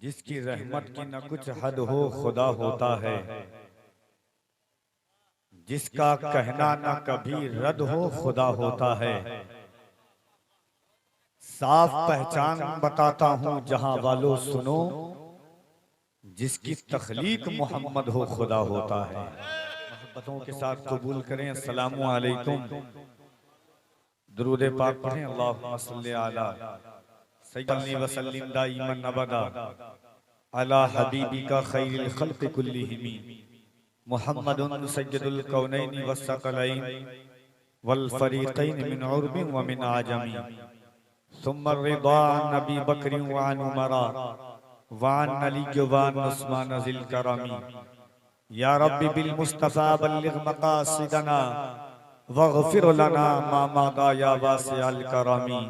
जिसकी रहमत की न कुछ हद हो खुदा होता है, जिसका कहना न कभी रद्द हो खुदा होता है। साफ पहचान बताता हूँ जहां वालों सुनो, जिसकी तख्लीक मोहम्मद हो खुदा होता है। मोहब्बतों के साथ कबूल करें अस्सलामु अलैकुम। दुरूद पाक पढ़ें अल्लाहुम्मा सल्ली अला सय्यदना व सल्लिम दाइमन अबदा अला हबीबिका खैरिल खल्क़ि कुल्लिहिम मुहम्मदुन सय्यदुल कौनैनि वस्सक़लैन वल फरीक़ैन मिन उर्बिन व मिन आजमी सुम्मा रिदा अन नबी बकरी व अन उमरा व अन अली व अन उस्मान ज़िल करमी। या रब्बी बिल मुस्तफ़ा बल्लिग़ मक़ासिदना वग़फ़िर लना मा मादा या वासिअल करमी।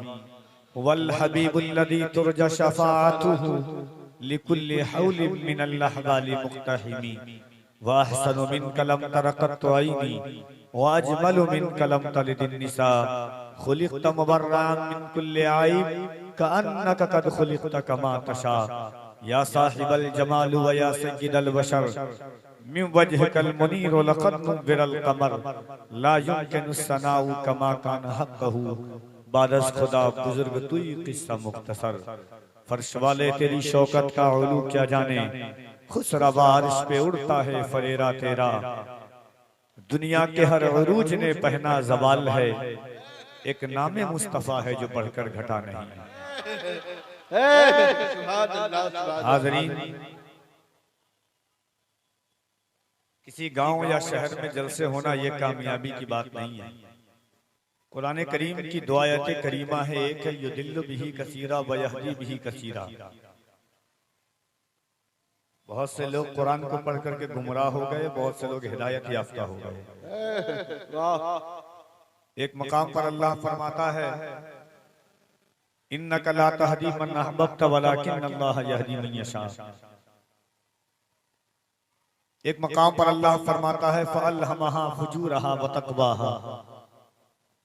वल हबीबुल्लज़ी तुरजा शफ़ाअतुहु लिकुल्लि हौलिन मिनल अहवालि मुक़्तहिमी। व अहसनु मिनका लम तर क़त्तु ऐनी व अजमलु मिनका लम तलिदिन निसा। खुलिक़्त मुबर्रअन मिन कुल्लि ऐब कअन्नका क़द खुलिक़्त कमा तशा। या साहिबल जमाल व या सय्यिदल बशर मिन वजहिकल मुनीर लक़द नुव्विरल क़मर। ला युमकिनु सनाउ कमा कान हक़्क़हु बादस खुदा बुजुर्ग तुई किस्सा मुख्तसर। फर्श वाले तेरी शौकत का उलू क्या जाने, खुसरवा अर्श पे उड़ता है फरेरा तेरा। दुनिया के हर उरूज ने पहना ज़वाल है, एक नामे मुस्तफ़ा है जो बढ़कर घटा नहीं। हाज़रीन, किसी गांव या शहर में जलसे होना यह कामयाबी की बात नहीं है। कुरान करीम की दो आयतें करीमा है, एक है युदिल्लु बिही कसीरा व यहदी बिही कसीरा। बहुत से लोग कुरान को पढ़ करके गुमराह हो गए, बहुत से लोग हिदायत याफ्ता हो गए। एक मकाम पर अल्लाह फरमाता है इन्नका ला तहदी मन अहबब्त वलाकिन अल्लाह यहदी मन यशा। एक मकाम पर अल्लाह फरमाता है फ़अल्हमहा फुजूरहा व तक़वाहा।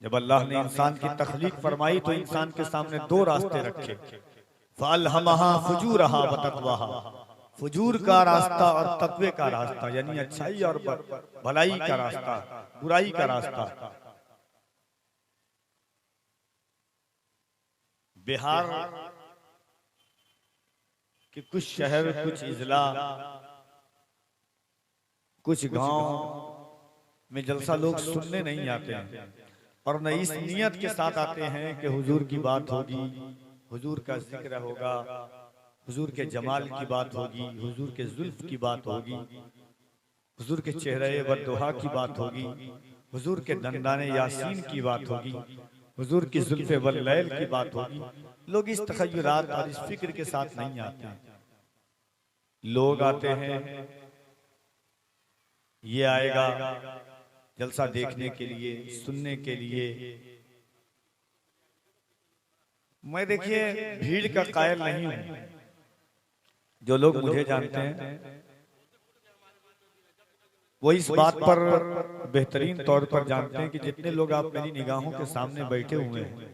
जब अल्लाह ने इंसान की तख्लीक फरमाई तो इंसान के सामने दो रास्ते रखे, फ़अल्हमहा फुजूरहा व तक़वाहा। फुजूर का रास्ता और तक़वे का रास्ता, यानी अच्छाई और भलाई का रास्ता, बुराई का रास्ता। बिहार के कुछ शहर, कुछ इजला, कुछ गांव में जलसा लोग सुनने नहीं आते हैं और न इस नियत के साथ आते हैं कि हुजूर की बात होगी, हुजूर का जिक्र होगा, हुजूर के जमाल की बात होगी, हुजूर के जुल्फ की बात होगी, हुजूर के चेहरे वद्दुहा की बात होगी, हुजूर के दंदाने यासीन की बात होगी, हुजूर की जुल्फ़े वल्लैल की बात होगी। लोग इस तखय्युरात और इस फिक्र के साथ नहीं आते हैं। लोग आते हैं ये आएगा जलसा देखने के लिए, सुनने के लिए। मैं देखिए भीड़ का कायल नहीं हूं। जो लोग मुझे जानते हैं वो इस बात पर बेहतरीन तौर पर जानते हैं कि जितने लोग आप मेरी निगाहों के सामने बैठे हुए हैं,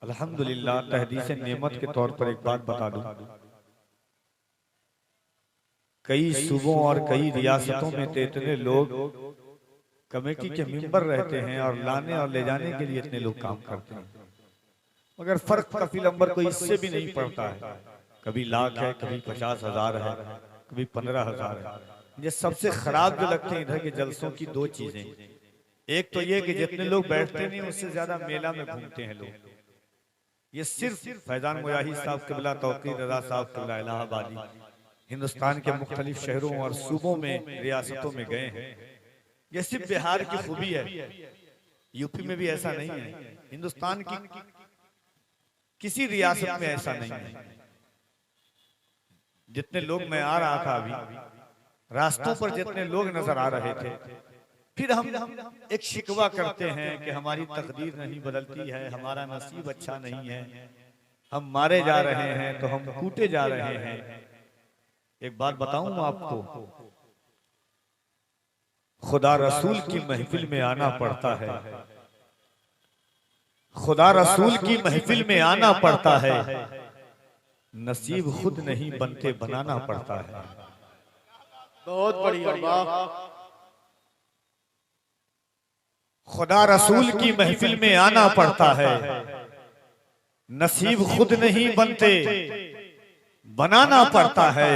अल्हम्दुलिल्लाह तहदीस नेमत के तौर पर एक बात बता दूं, कई सूबों और कई रियासतों में तो इतने लोग कमेटी के मेंबर रहते हैं और लाने और ले जाने के लिए इतने लोग काम करते हैं, मगर फर्क कफील अंबर को इससे भी नहीं पड़ता है। कभी लाख है, कभी 50,000 है, कभी 15,000 है। मुझे सबसे खराब जो लगते हैं इधर के जलसों की दो चीजें, एक तो ये कि जितने लोग बैठते नहीं उससे ज्यादा मेला में घूमते हैं लोग। ये सिर्फ फैजान मुजाहिद साहब क़िबला तौक़ीर रज़ा साहब क़िबला इलाहाबादी हिंदुस्तान के मुख्तलिफ शहरों और सूबों में, रियासतों में गए हैं। ये सिर्फ बिहार की खूबी है, यूपी में भी ऐसा नहीं है, हिंदुस्तान की किसी रियासत में ऐसा नहीं है। जितने लोग, मैं आ रहा था अभी, रास्तों पर जितने लोग नजर आ रहे थे, फिर हम एक शिकवा करते हैं कि हमारी तकदीर नहीं बदलती है, हमारा नसीब अच्छा नहीं है, हम मारे जा रहे हैं तो हम कूटे जा रहे हैं। एक बात बताऊं आपको, खुदा रसूल की महफिल में आना पड़ता है, खुदा रसूल की महफिल में आना पड़ता है। नसीब खुद नहीं बनते बनाना पड़ता है। बहुत बढ़िया, वाह। खुदा रसूल की महफिल में आना पड़ता है। नसीब खुद नहीं बनते बनाना पड़ता है।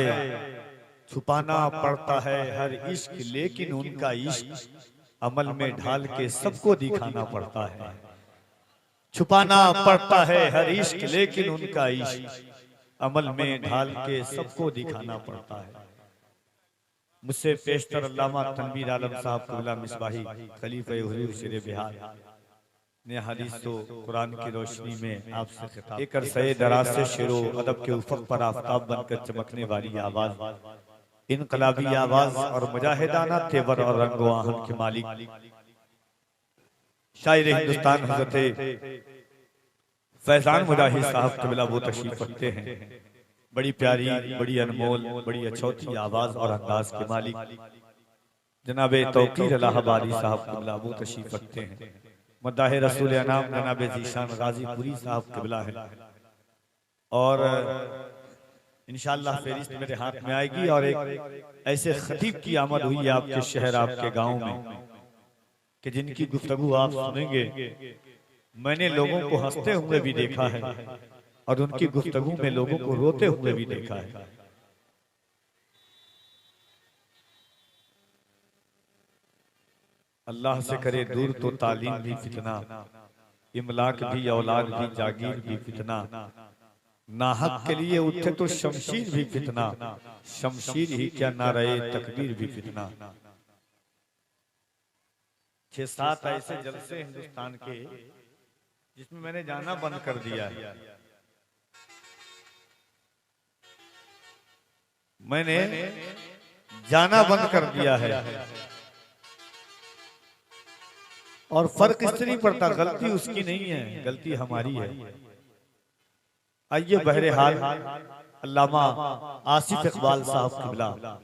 छुपाना पड़ता है हर इश्क, लेकिन उनका इश्क अमल में ढाल के सबको दिखाना पड़ता है। छुपाना पड़ता है हर इश्क, लेकिन उनका इश्क अमल में ढाल के सबको दिखाना पड़ता है। मुझसे पेशतर अल्लामा तनवीर आलम साहब क़िबला मिसबाही खलीफे हुजूर शेरे बिहार ने हदीस तो कुरान की रोशनी में आपसे खिताब। एक अरसे दराज से शेरो अदब के उफक पर आफताब बनकर चमकने वाली आवाज, इनकलाबी आवाज और मुजाहिदाना तेवर और रंगो आहन के मालिक शायर हिंदुस्तान हजरत फैजान मुजाहिद साहब क़िबला वो तशरीफ रखते हैं। बड़ी प्यारी, बड़ी अनमोल, बड़ी अछौती आवाज और अंदाज के मालिक जनाबे तौकीर इलाहाबादी साहब क़िबला वो तशरीफ रखते हैं। मद्दाह रसूल अनाम जनाबे ज़ीशान गाजीपुरी साहब क़िबला है। और इंशाअल्लाह फेरिस्त मेरे हाथ में आएगी और एक ऐसे खतीब की आमद हुई है आपके शहर, आपके गांव में, कि जिनकी गुफ्तगू आप सुनेंगे। मैंने लोगों को हंसते हुए भी देखा है और उनकी गुफ्तगू में लोगों को रोते हुए भी देखा है। अल्लाह से करे दूर तो तालीम भी फितना, इमलाक भी, औलाद भी, जागीर भी फितना। नाहक के लिए उठे तो शमशीर भी फितना, शमशीर ही क्या नारे तकबीर भी फितना। 6-7 ऐसे जलसे हिंदुस्तान के जिसमें मैंने जाना बंद कर दिया है। मैंने जाना बंद कर दिया है और फर्क इससे नहीं पड़ता, गलती उसकी नहीं है, गलती हमारी है। आइए बहरहाल अल्लामा आसिफ इकबाल साहब क़िबला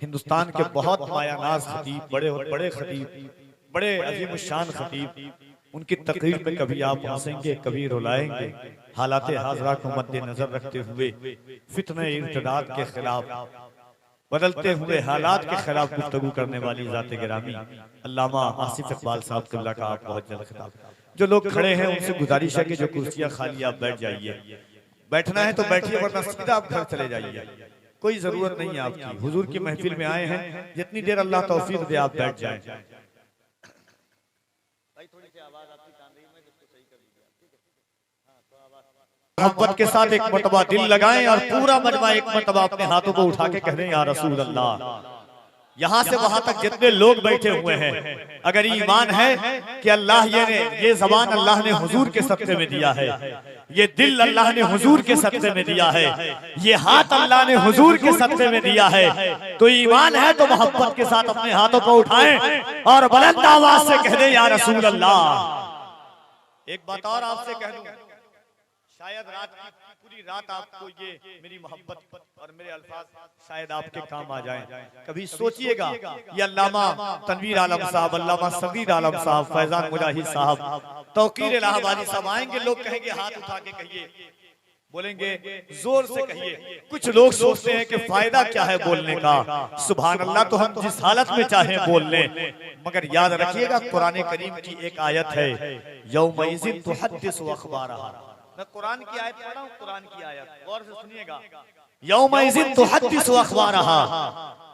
हिंदुस्तान के बहुत मायानाज खतीब, बड़े खतीब, बड़े अजीम शान खतीब, उनकी तकरीर में कभी आप हंसेंगे, कभी रुलाएंगे। हालात हाजरा को मद्देनजर रखते हुए फितने इर्तिदाद के खिलाफ, बदलते हुए हालात के खिलाफ गुफ्तगू करने वाली जाते गिरामी अल्लामा आसिफ इकबाल साहब क़िबला का आप बहुत जल्द खिताब। जो लोग खड़े हैं उनसे गुजारिश है कि जो कुर्सियां खाली आप बैठ जाइए, बैठना है तो बैठिए, वरना सीधा आप घर चले जाइए। कोई जरूरत नहीं है आपकी, हुजूर की महफिल में आए हैं, जितनी देर अल्लाह तौफीक दे आप बैठ जाएं। मोहब्बत के साथ एक मरतबा दिल लगाएं और पूरा मजमा एक मरतबा अपने हाथों को उठा के कह दें या रसूल अल्लाह। यहाँ से वहां तक जितने लोग बैठे हुए हैं, अगर ईमान है कि अल्लाह ये ज़बान अल्लाह ने हुजूर के सत्ते में दिया है, ये दिल अल्लाह ने हुजूर के सत्ते में दिया है, ये हाथ अल्लाह ने हुजूर के सत्ते में दिया है, तो ईमान है तो मोहब्बत के साथ अपने हाथों को उठाएं और बुलंद आवाज से कह दें या रसूल अल्लाह। एक बात और आपसे कह दूं, शायद रात की पूरी रात आपको ये मेरी मोहब्बत और मेरे अल्फाज शायद आपके काम आ जाएं। कभी सोचिएगा, ये अल्लामा तनवीर आलम साहब, अल्लामा सगीर आलम साहब, फैजान मुजाहिद साहब, तौकीर इलाहाबादी साहब आएंगे, लोग कहेंगे हाथ उठा के कहिए, बोलेंगे जोर से कहिए। कुछ लोग सोचते हैं कि फायदा क्या है बोलने का, सुभान अल्लाह तो हम जिस हालत में चाहे बोल लें, मगर याद रखिएगा कुरान करीम की एक आयत है, यौमइज़िन तुहद्दिसु अख़बारहा। मैं कुरान की आयत पढ़ा हूं, कुरान की आयत गौर से सुनिएगा। यौमइज़िन तुहद्दिसु अख़बारहा,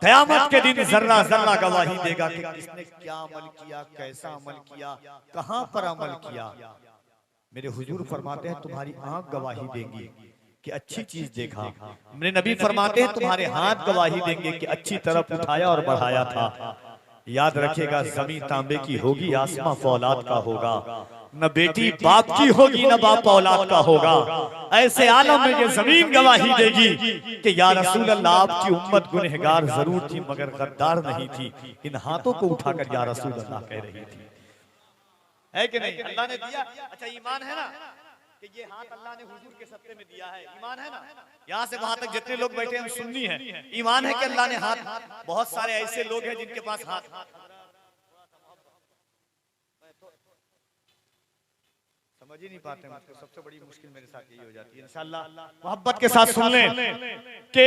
क़यामत के दिन जर्रा जर्रा गवाही देगा कि किसने क्या अमल किया, कैसा अमल किया, कहां पर अमल किया। मेरे हुजूर फरमाते हैं तुम्हारी आंख गवाही देंगी कि अच्छी चीज देखा। मेरे नबी फरमाते हैं तुम्हारे हाथ गवाही देंगे कि अच्छी तरफ उठाया और बढ़ाया था। याद रखिएगा, जमीन तांबे की होगी, आसमां फौलाद का होगा, न बेटी बाप की होगी न बाप औलाद का होगा। ऐसे आलम में ये जमीन गवाही देगी कि या रसूल अल्लाह आपकी उम्मत गुनहगार जरूर थी मगर गद्दार नहीं थी। इन हाथों को उठाकर या रसूल अल्लाह कह रही थी, है कि नहीं? अल्लाह ने दिया। अच्छा ईमान है ना कि ये हाथ अल्लाह ने हुजूर के सत्ते में दिया है, ईमान है ना? यहाँ से वहां तक जितने लोग बैठे हैं सुन्नी है, ईमान है कि अल्लाह ने हाथ। बहुत सारे ऐसे लोग हैं जिनके पास हाथ समझ ही नहीं पाते मुझको, सबसे बड़ी मुश्किल मेरे साथ यही हो जाती है। इंशाअल्लाह मोहब्बत के साथ सुन लें कि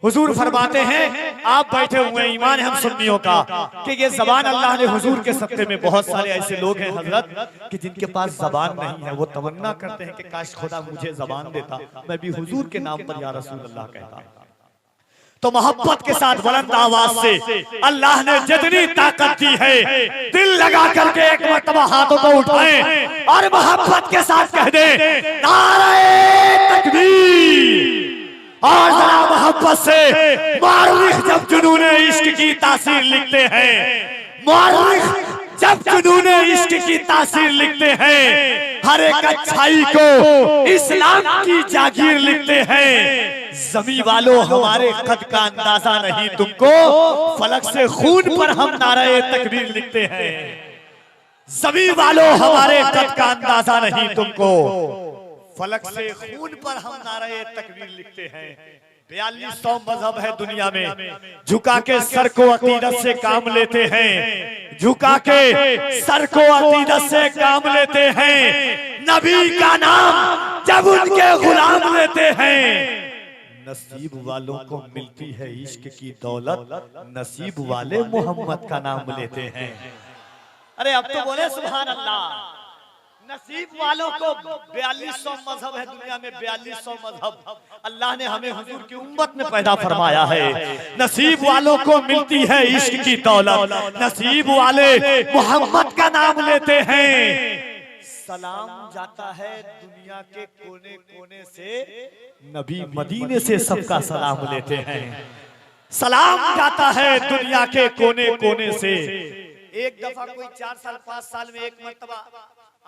हुजूर फरमाते हैं, आप बैठे हुए हैं, ईमान है हम सुन्नियों का कि ये जबान अल्लाह ने हुजूर के सत्ते में, बहुत सारे ऐसे लोग हैं हजरत कि जिनके पास जबान नहीं है, वो तमन्ना करते हैं कि काश खुदा मुझे जबान देता, मैं भी हुजूर के नाम पर या रसूल अल्लाह कहता। तो मोहब्बत के साथ बुलंद आवाज से अल्लाह ने जितनी ताकत दी है, दिल लगा करके एक मर्तबा हाथों को उठाएं और मोहब्बत के साथ कह दे नारे तकबीर। और जरा मोहब्बत से मौलिक जब जुनूने इश्क की तासीर लिखते हैं, मौलिक जब जुनूने इश्क की तासीर लिखते हैं, हर एक अच्छाई को इस्लाम की जागीर लिखते हैं। जमी वालों हमारे कद का अंदाजा नहीं तुमको, फलक से खून पर हम नारे तकबीर लिखते हैं। जमी वालों हमारे कद का अंदाजा नहीं तुमको, फलक से खून पर हम नारे तकबीर लिखते हैं। 4200 मजहब है दुनिया में, झुका के सर को अकीदत से काम लेते हैं, झुका के सर को अकीदत से काम लेते हैं। नबी का नाम जब उनके गुलाम लेते हैं, नसीब वालों को मिलती है इश्क की दौलत, नसीब वाले मोहम्मद का नाम लेते हैं। अरे अब तो बोले सुभान अल्लाह। नसीब वालों को 4200 मजहब है दुनिया में, 4200 मजहब अल्लाह ने हमें हुजूर की उम्मत में पैदा फरमाया है। नसीब वालों को मिलती है इश्क की दौलत, नसीब वाले मोहम्मद का नाम लेते हैं। सलाम जाता है दुनिया के कोने कोने से, नबी मदीने से सबका सलाम लेते हैं। सलाम जाता है दुनिया के कोने कोने से। एक दफा कोई 4 साल 5 साल में एक मर्तबा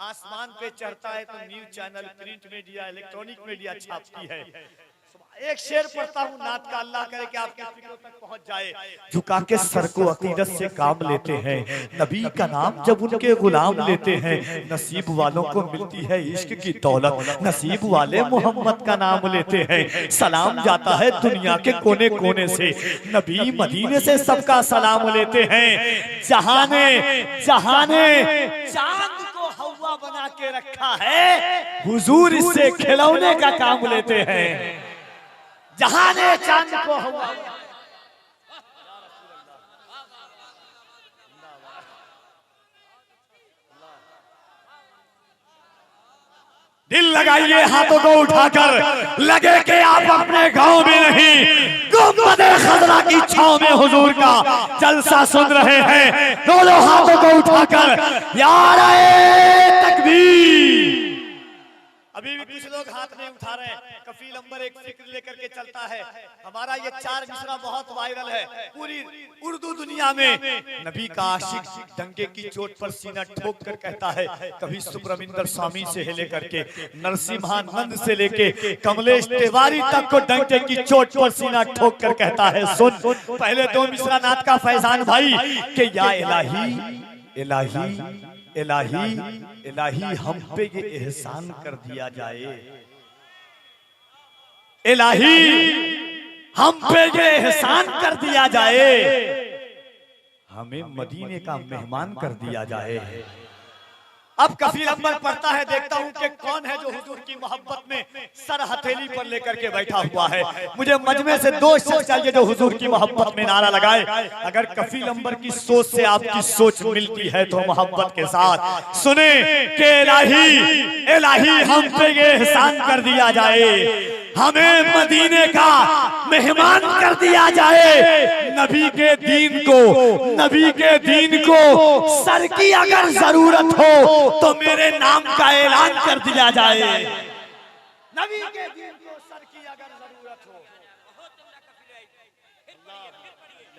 आसमान पे चढ़ता है तो news channel, print media, electronic media छापती है। एक शेर पढ़ता हूँ नात का, अल्लाह करे कि आपके फिक्रों तक पहुंच जाए। झुका के सर को अकीदत से काम लेते हैं, नबी का नाम जब उनके गुलाम लेते हैं, नसीब वालों को मिलती है इश्क की दौलत, नसीब वाले मोहम्मद का नाम लेते हैं। सलाम जाता है दुनिया के कोने कोने से, नबी मदीने से सबका सलाम लेते हैं। जहाने जहाने चांद को हवा बना के रखा है, हुजूर इससे खिलौने का काम लेते हैं। जहाने चांद को हवा, दिल लगाइए हाथों को उठाकर, लगे कि आप अपने गांव में नहीं, गुंबदे खजरा की छांव में हुजूर का जलसा सुन रहे हैं। दोनों हाथों को उठाकर यारे तकबीर। अभी भी कुछ लोग हाथ नहीं उठा रहे हैं। कफील अंबर एक फिक्र लेकर के चलता है, हमारा ये 4 मिसरा बहुत वायरल है पूरी उर्दू दुनिया में। नबी का आशिक डंके की चोट पर सीना ठोक कर कहता है, कभी सुब्रमण्यम स्वामी से लेकर के नरसिम्हानंद से लेके कमलेश तिवारी तक को डंके की चोट पर सीना ठोक कर कहता है। सुन पहले 2 मिसरा नाथ का फैजान भाई कि या इलाही इलाही इलाही इलाही हम पे ये एहसान कर दिया जाए, इलाही हम पे ये एहसान कर दिया जाए, हमें मदीने का मेहमान कर दिया जाए। अब कफील अंबर पढ़ता है, देखता हूं कि कौन है जो हुजूर की मोहब्बत में सर हथेली पर लेकर के बैठा हुआ है। मुझे मजमे से 2 शख्स चाहिए जो हुजूर की मोहब्बत में नारा लगाए। अगर कफील अंबर की सोच से आपकी सोच मिलती है तो मोहब्बत के साथ सुने कि इलाही इलाही हम पे ये एहसान कर दिया जाए, हमें मदीने का मेहमान कर दिया जाए। नबी के दीन को, नबी के दीन को सर की अगर जरूरत हो तो मेरे नाम का ऐलान कर दिया जाए। नबी के दीन को सर की अगर जरूरत हो।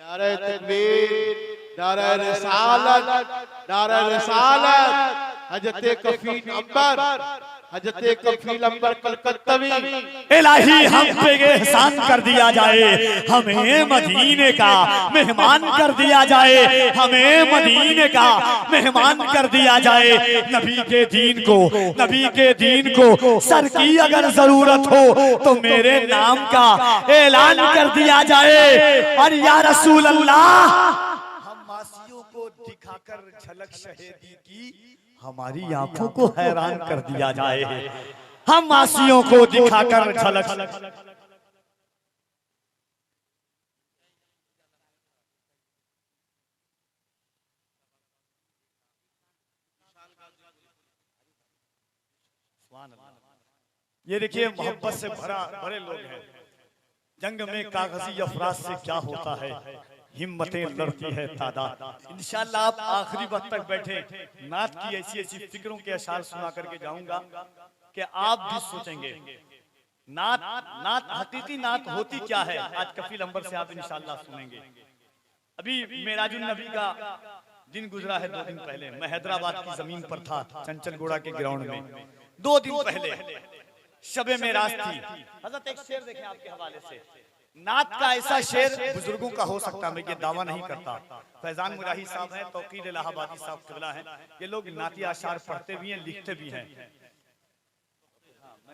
नारे तकबीर, नारे रिसालत, नारे रिसालत। हजरत कफील अंबर, हजरत कफील अंबर कलकत्तवी, इलाही हम पे एहसान कर दिया जाए, हमें मदीने का मेहमान कर दिया जाए, हमें मदीने का मेहमान कर दिया जाए। नबी के दीन को, नबी के दीन को सर की अगर जरूरत हो तो मेरे नाम का ऐलान कर दिया जाए। और या रसूल अल्लाह, हम मासियों को दिखाकर झलक शहीदी की हमारी आंखों को हैरान कर दिया जाए, हम आसियों को दिखाकर झलक। ये देखिए मोहब्बत से भरे लोग हैं। जंग में कागजी अफराज से क्या होता है, हिम्मतें लड़ती है तादाद। इंशाल्लाह आप आखिरी वक्त तक बैठे, नात की ऐसी ऐसी फिक्रों के अशार सुना करके जाऊंगा कि आप भी सोचेंगे नात हकीकी नात होती क्या है। आज कफील अंबर से आप इंशाल्लाह सुनेंगे। अभी मेराजुल नबी का दिन गुजरा है 2 दिन पहले। मैं हैदराबाद की जमीन पर था, चंचलगुड़ा के ग्राउंड में। 2 दिन पहले शबे मेराज थी। हजरत एक शेर देखें आपके हवाले से। नात का ऐसा शेर बुजुर्गों का हो सकता, मैं ये दावा नहीं करता। फैजान मुराही साहब हैं, तौकीर इलाहाबादी साहब क़िबला हैं, ये लोग नाती आशार पढ़ते भी हैं, लिखते भी हैं।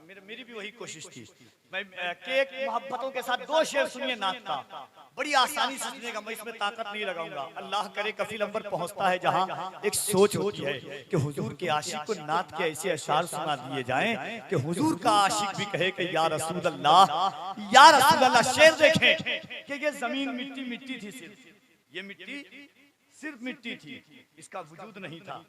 मेरी भी वही कोशिश थी। मैं एक मोहब्बतों के साथ 2 शेर सुनिए नात का, बड़ी आसानी से सुनिएगा, मैं इसमें ताकत नहीं लगाऊंगा। अल्लाह करे कफील अंबर पहुंचता है जहां एक सोच होती है कि हुजूर के आशिक को नात के ऐसे अशार सुना दिए जाएं कि हुजूर का आशिक भी कहे कि या रसूल अल्लाह, या रसूल अल्लाह। शेर देखें कि ये जमीन मिट्टी मिट्टी थी, सिर्फ ये मिट्टी सिर्फ मिट्टी थी, इसका वजूद नहीं था।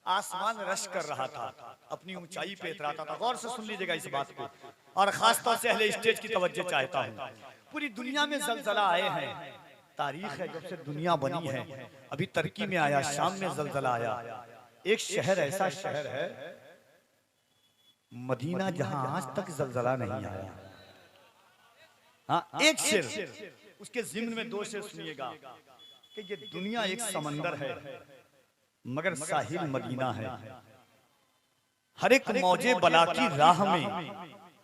आसमान रश कर रहा था, अपनी ऊंचाई पे इतराता था। गौर से सुन लीजिएगा इस बात को, और खासतौर से अहले स्टेज की तवज्जो चाहता हूँ। पूरी दुनिया में जलजला आए हैं, तारीख है जब से दुनिया बनी है। अभी तुर्की में आया, शाम में जलजला आया। एक शहर ऐसा शहर है मदीना जहां आज तक जलजला नहीं आया। हाँ, एक शेर, उसके जिम्न में 2 शेर सुनिएगा कि ये दुनिया एक समंदर है मगर साहिल मदीना है। हर एक मौजे बला की राह में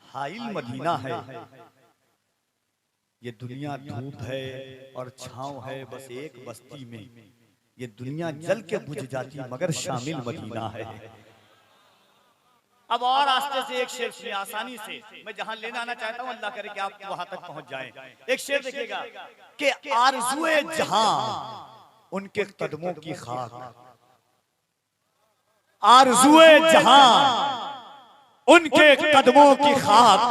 हाइल मदीना है। ये दुनिया धूप है और छांव है बस एक बस्ती में। ये दुनिया जल के बुझ जाती मगर शामिल मदीना है। अब और रास्ते से एक शेर सुनिए आसानी से, मैं जहां लेना आना चाहता हूं, अल्लाह करे कि आप वहां तक पहुंच जाएं। एक शेर देखिएगा कि आरज़ुए जहां उनके कदमों की खाक, आरज़ुए जहां उनके कदमों की खाक,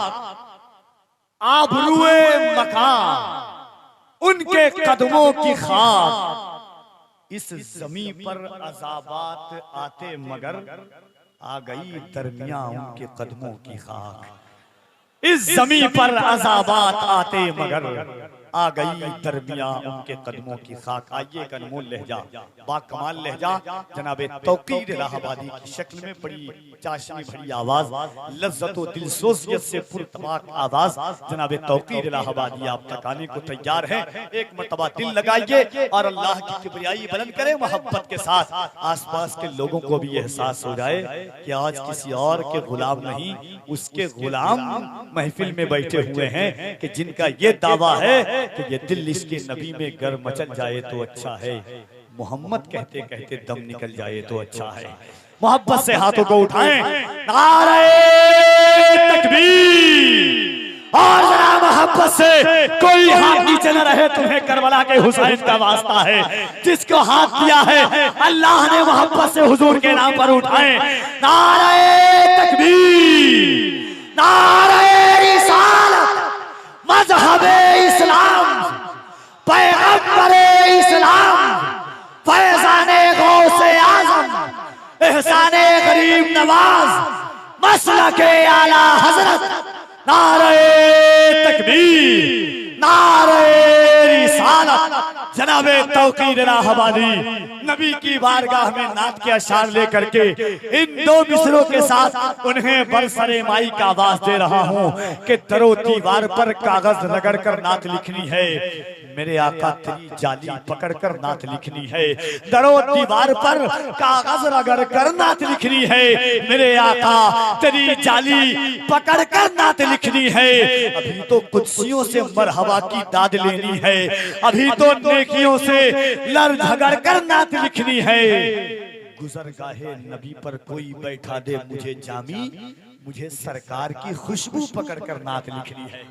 आबरूए मकान उनके कदमों की खाक। इस जमीन पर अज़ाबात आते मगर आ गई दरमियां उनके कदमों की खाक। इस जमीन पर अज़ाबात आते मगर आ गई दरमियां उनके कदमों की खाक। आइए एक अनमोल लहजा, बाकमाल लहजा, जनाबे तौकीर इलाहाबादी की शक्ल में बड़ी चाशनी भरी आवाज, लज्जत व दिलसोजियत से पुरतबाक आवाज जनाबे तौकीर इलाहाबादी आप तक आने को तैयार है। एक मर्तबा दिल लगाइए और अल्लाह की किबरियाई बुलंद करें मोहब्बत के साथ। आसपास के लोगों को भी एहसास हो जाए कि आज किसी और के गुलाम नहीं, उसके गुलाम महफिल में बैठे हुए हैं कि जिनका ये दावा है कि ये दिल इसके नबी में गर मचल जाए तो अच्छा है, मोहम्मद कहते कहते दम निकल जाए तो अच्छा है। मोहब्बत से हाथों को उठाएं, नारे तकबीर। और जरा मोहब्बत से कोई हाथ नीचे न रहे, तुम्हें करबला के हुसैन का वास्ता है। जिसको हाथ दिया है अल्लाह ने मोहब्बत से हुजूर के नाम पर उठाएं, नारे तकबीर, नारे रिसालत, मज़हबे इस्लाम, पैगंबरे इस्लाम, फैज़ाने गौसे आज़म, एहसाने गरीब नवाज, मसलके आला हजरत। नारे तकबीर, नारे रिसालत। जनाबे तौकीर इलाहाबादी नबी की बारगाह में नात के अशार लेकर के इन 2 मिसरों के साथ उन्हें बरसरे माई का आवाज दे रहा हूँ कि दरो दीवार पर कागज रगड़ कर नात लिखनी है, मेरे आका तेरी जाली पकड़कर नात लिखनी है। दरो दीवार पर कागज रगड़ कर नात लिखनी है, मेरे आका तेरी जाली पकड़कर नात लिखनी है। अभी तो कुदसियों से मरहबा की दाद लेनी है, अभी तो नेकियों से लड़ झगड़ कर नात लिखनी है। गुजरगाहे नबी पर कोई बैठा दे मुझे जामी, मुझे सरकार की खुशबू पकड़कर नात लिखनी है।